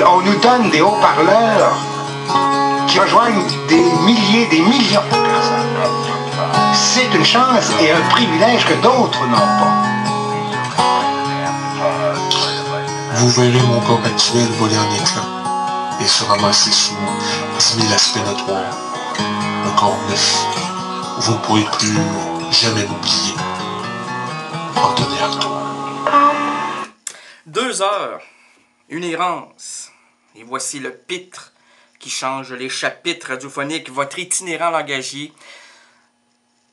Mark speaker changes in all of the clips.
Speaker 1: on nous donne des haut-parleurs qui rejoignent des milliers, des millions de personnes. C'est une chance et un privilège que d'autres n'ont pas.
Speaker 2: Vous verrez mon corps actuel voler en éclats et se ramasser sous 10 000 aspects notoires. Un corps neuf, vous ne pourrez plus jamais m'oublier. Anthony Artaud.
Speaker 3: 2 heures, une errance. Et voici le pitre qui change les chapitres radiophoniques, votre itinérant langagier,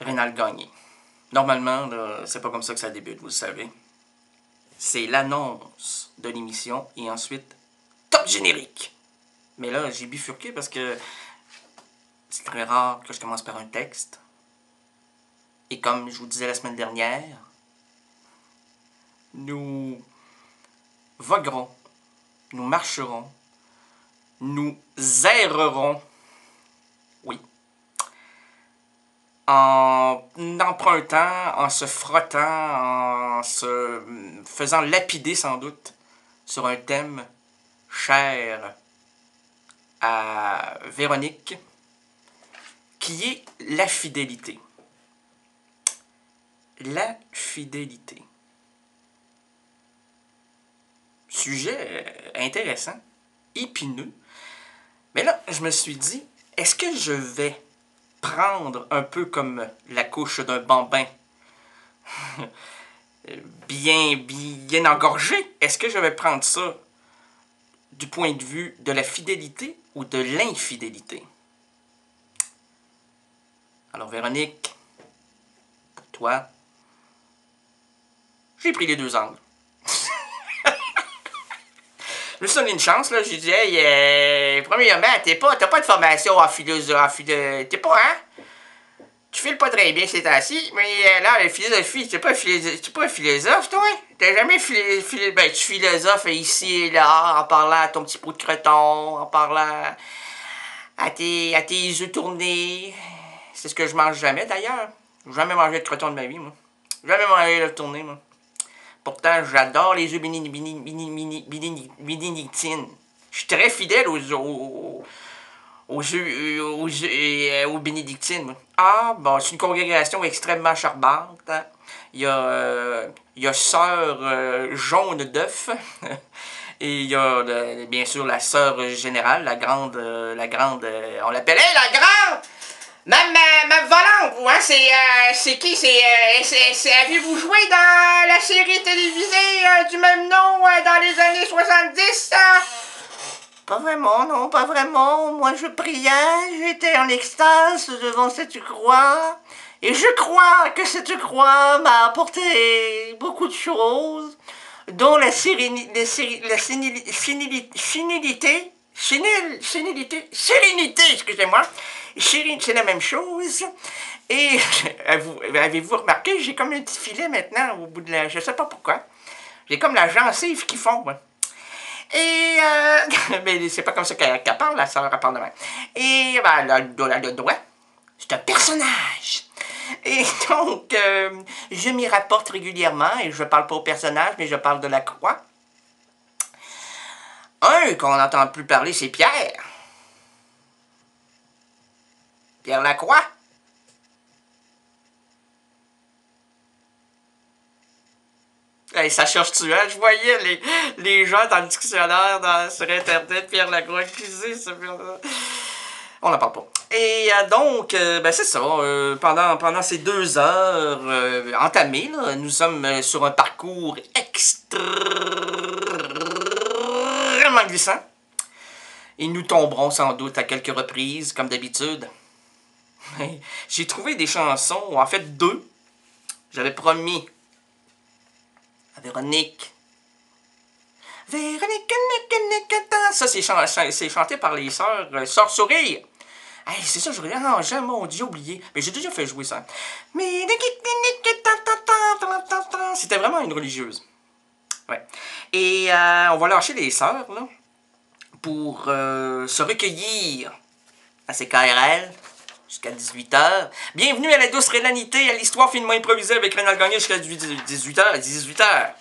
Speaker 3: Rénal Gagné. Normalement, c'est pas comme ça que ça débute, vous le savez. C'est l'annonce de l'émission et ensuite, top générique. Mais là, j'ai bifurqué parce que c'est très rare que je commence par un texte. Et comme je vous disais la semaine dernière, nous voguerons, nous marcherons, nous errerons, oui, en empruntant, en se frottant, en se faisant lapider sans doute sur un thème cher à Véronique, qui est la fidélité. La fidélité. Sujet intéressant, épineux. Mais là, je me suis dit, est-ce que je vais prendre un peu comme la couche d'un bambin, bien engorgé? Est-ce que je vais prendre ça du point de vue de la fidélité ou de l'infidélité? Alors, Véronique, pour toi, j'ai pris les 2 angles. Je me suis donné une chance, là. J'ai dit, hey, premièrement, t'as pas de formation en philosophie. T'es pas, hein? Tu files pas très bien ces temps-ci, mais là, la philosophie, t'es pas un philosophe, toi? T'as jamais tu philosophes ici et là, en parlant à ton petit pot de creton, en parlant à tes œufs tournés. C'est ce que je mange jamais, d'ailleurs. J'ai jamais mangé de creton de ma vie, moi. Jamais mangé d'œufs tournés, moi. Pourtant, j'adore les œufs bénédictines. Je suis très fidèle aux bénédictines. Moi. Ah, bon, c'est une congrégation extrêmement charmante. Hein. Il y a Sœur Jaune d'œuf. Et il y a, bien sûr, la Sœur Générale, la grande, on l'appelle, hey, la grande! Ma volante, hein, c'est qui? Avez-vous joué dans la série télévisée du même nom dans les années 70? Pas vraiment, non, pas vraiment. Moi, je priais, j'étais en extase devant cette croix. Et je crois que cette croix m'a apporté beaucoup de choses, dont la sérénité, excusez-moi. C'est la même chose. Et avez-vous remarqué, j'ai comme un petit filet maintenant au bout de la... Je sais pas pourquoi. J'ai comme la gencive qui fond, moi. Et... mais c'est pas comme ça qu'elle parle, la sœur, elle parle de même. Et ben, le doigt, c'est un personnage. Et donc, je m'y rapporte régulièrement, et je parle pas au personnage, mais je parle de la croix. Un qu'on n'entend plus parler, c'est Pierre. Pierre Lacroix. Hey, ça cherche-tu, hein? Je voyais les gens dans le dictionnaire sur Internet, Pierre Lacroix, qui c'est ça? On n'en parle pas. Et donc, ben c'est ça, pendant ces 2 heures entamées, là, nous sommes sur un parcours extrêmement glissant. Et nous tomberons sans doute à quelques reprises, comme d'habitude. J'ai trouvé des chansons, en fait 2. J'avais promis à Véronique. Ça, c'est chanté par les sœurs Sourire. Hey, c'est ça, j'aurais jamais, mon Dieu, oublié. Mais j'ai déjà fait jouer ça. C'était vraiment une religieuse. Ouais. Et on va lâcher les sœurs, là, pour se recueillir à ces KRL jusqu'à 18h. Bienvenue à la douce rélanité, à l'histoire finement improvisée avec Rénal Gagné jusqu'à 18h.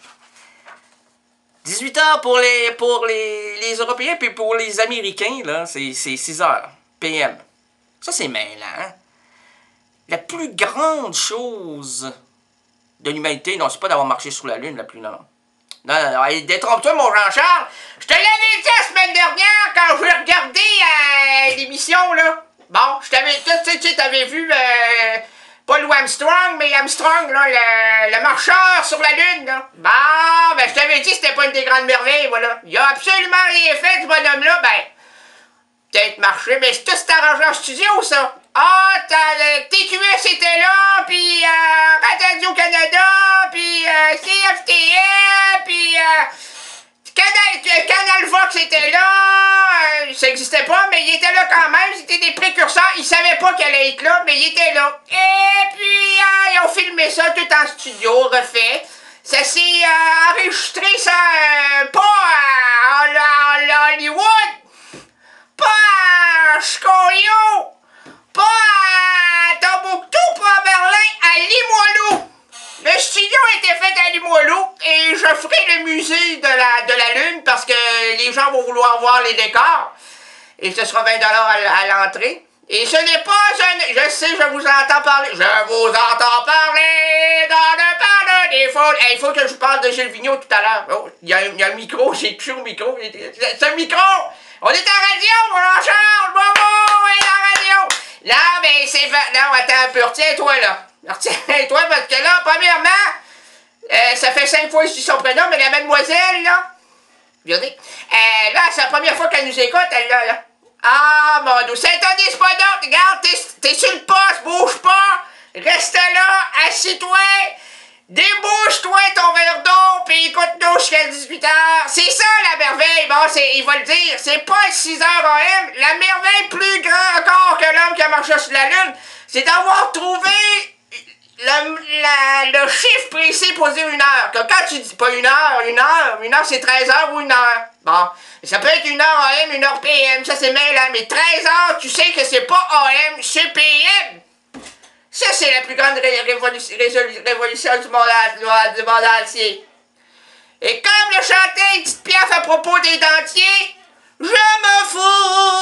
Speaker 3: 18 heures pour les Européens, puis pour les Américains, là, c'est 6 heures PM. Ça, c'est mêlant, hein? La plus grande chose de l'humanité, non, c'est pas d'avoir marché sur la Lune, la plus grande. Non, détrompe-toi, mon Jean-Charles. Je te l'avais dit la semaine dernière quand j'ai regardé l'émission, là. Bon, je t'avais... Tu t'avais vu... pas Louis Armstrong, mais Armstrong, là, le marcheur sur la Lune, là. Bah, ben, je t'avais dit que c'était pas une des grandes merveilles, voilà. Il a absolument rien fait, ce bonhomme-là, ben... Peut-être marché, mais c'est tout cet arrangé en studio, ça. Ah, TQS était là, puis Radio-Canada, puis CFTL, puis Canal Vox était là. Ça n'existait pas, mais il était là quand même. C'était des précurseurs. Ils savaient pas qu'elle allait être là, mais il était là. Et puis, ils ont filmé ça tout en studio, refait. Ça s'est enregistré, ça, pas à Hollywood, pas à Chicago, pas à Tombouctou, pas à Berlin, à Limoilou. Le studio a été fait à Limoilou et je ferai le musée de la Lune parce que les gens vont vouloir voir les décors. Et ce sera 20$ à l'entrée. Et ce n'est pas je sais, je vous entends parler. Je vous entends parler dans le parle des foules. Il faut que je parle de Gilles Vigneault tout à l'heure. Oh, il y a le micro, j'ai touché au micro. C'est un micro! On est en radio, mon Jean-Charles! Bravo! On est en radio! Là, ben, c'est... Non, attends un peu, retiens-toi, là. Retiens-toi, parce que là, premièrement, ça fait 5 fois que je dis son prénom, mais la mademoiselle, là... Regardez. Là, c'est la première fois qu'elle nous écoute, elle, là. Ah, mon Dieu, c'est pas d'autre. Regarde, t'es sur le poste, bouge pas. Reste là, assis-toi. Débouche-toi ton verre d'eau, puis écoute-nous jusqu'à 18h. C'est ça, la merveille. Bon, il va le dire. C'est pas 6h AM. La merveille plus grande encore que l'homme qui a marché sur la Lune, c'est d'avoir trouvé le chiffre précis pour dire 1h. Que quand tu dis pas 1h, c'est 13h ou 1h. Bon, ça peut être 1h AM, 1h PM, ça c'est mêlant, mais 13h, tu sais que c'est pas AM, c'est PM. Ça, c'est la plus grande révolution du monde entier. Et comme le chantait Edith Piaf à propos des dentiers, je me fous